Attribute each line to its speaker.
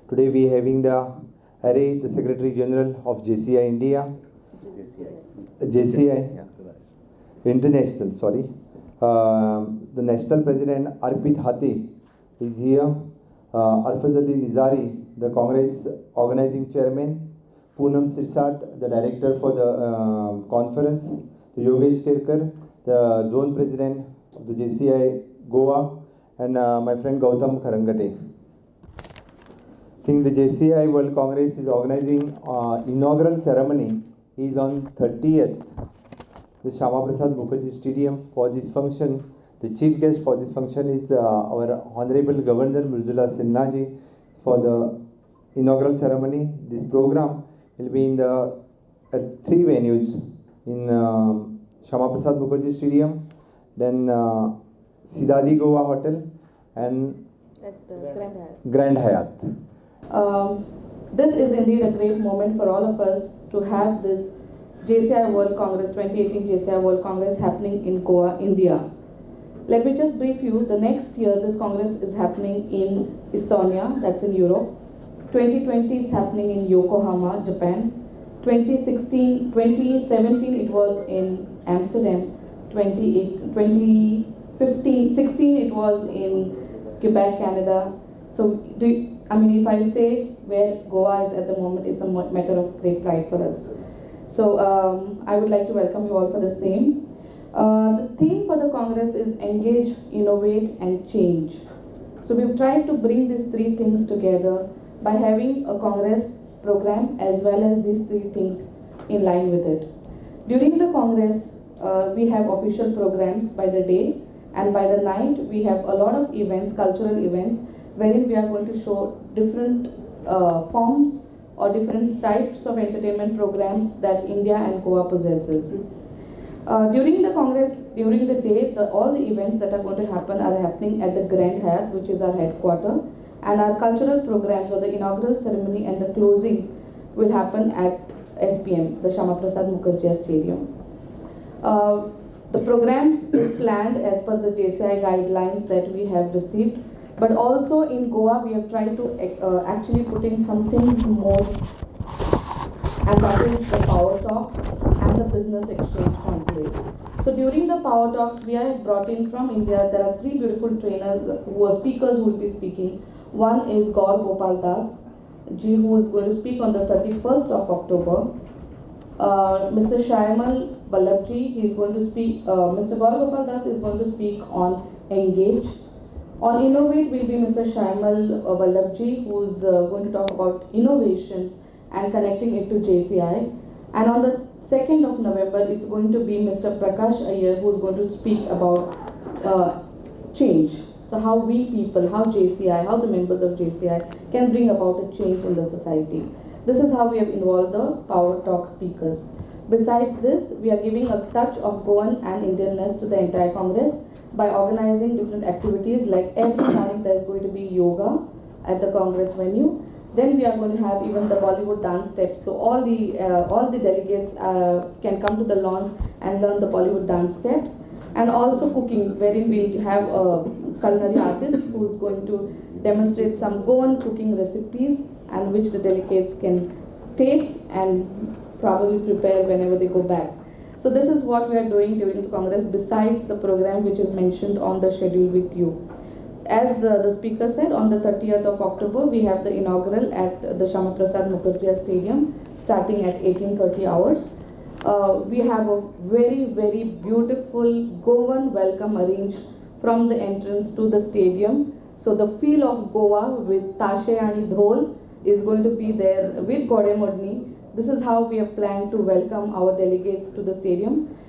Speaker 1: Today we are having the Harry, the Secretary General of JCI India, JCI International, sorry. The National President Arpit Hati is here. Arfaz Ali Nizari, the Congress Organizing Chairman. Poonam Sirsat, the Director for the conference. The Yogesh Kerkar, the Zone President of the JCI Goa, and my friend Gautam Kharangate. I think the JCI World Congress is organizing inaugural ceremony is on 30th, the Shama Prasad Mukherjee Stadium. For this function, the chief guest for this function is our Honorable Governor Mridula Sinha ji for the inaugural ceremony. This program will be in the three venues in Shama Prasad Mukherjee Stadium, then Sidali Goa Hotel, and
Speaker 2: at
Speaker 1: Grand Hyatt.
Speaker 2: This is indeed a great moment for all of us to have this JCI World Congress, 2018 JCI World Congress happening in Goa, India. Let me just brief you. The next year, this Congress is happening in Estonia, that's in Europe. 2020, it's happening in Yokohama, Japan. 2017, it was in Amsterdam. 2016, it was in Quebec, Canada. So, if I say where Goa is at the moment, it's a matter of great pride for us. So, I would like to welcome you all for the same. The theme for the Congress is engage, innovate, and change. So, we've tried to bring these three things together by having a Congress program as well as these three things in line with it. During the Congress, we have official programs by the day, and by the night, we have a lot of events, cultural events, wherein we are going to show different forms or different types of entertainment programs that India and Goa possesses. During the Congress, during the day, all the events that are going to happen are happening at the Grand Hyatt, which is our headquarters, and our cultural programs or the inaugural ceremony and the closing will happen at SPM, the Shama Prasad Mukherjee Stadium. The program is planned as per the JCI guidelines that we have received. But also in Goa, we have tried to actually put in some things more, and that is the Power Talks and the Business Exchange Conclave. So during the Power Talks, we have brought in from India, there are three beautiful trainers who are speakers who will be speaking. One is Gaur Gopal Das ji, who is going to speak on the 31st of October. Mr. Shyamal Vallabhji, he is going to speak, Mr. Gaur Gopal Das is going to speak on Engage. On Innovate will be Mr. Shyamal Vallabhji, who is going to talk about innovations and connecting it to JCI. And on the 2nd of November, it's going to be Mr. Prakash Iyer, who is going to speak about change. So how we people, how JCI, how the members of JCI can bring about a change in the society. This is how we have involved the Power Talk speakers. Besides this, we are giving a touch of Goan and Indianness to the entire Congress by organizing different activities, like every morning there is going to be yoga at the Congress venue. Then we are going to have even the Bollywood dance steps. So all the delegates can come to the lawns and learn the Bollywood dance steps. And also cooking, wherein we have a culinary artist who is going to demonstrate some Goan cooking recipes, and which the delegates can taste and probably prepare whenever they go back. So this is what we are doing during the Congress, besides the program which is mentioned on the schedule with you. As the speaker said, on the 30th of October, we have the inaugural at the Shama Prasad Mukherjee Stadium, starting at 18:30 hours. We have a very, very beautiful Goan welcome arranged from the entrance to the stadium. So the feel of Goa with Tashe and Dhol is going to be there with Gode Modni. This is how we have planned to welcome our delegates to the stadium.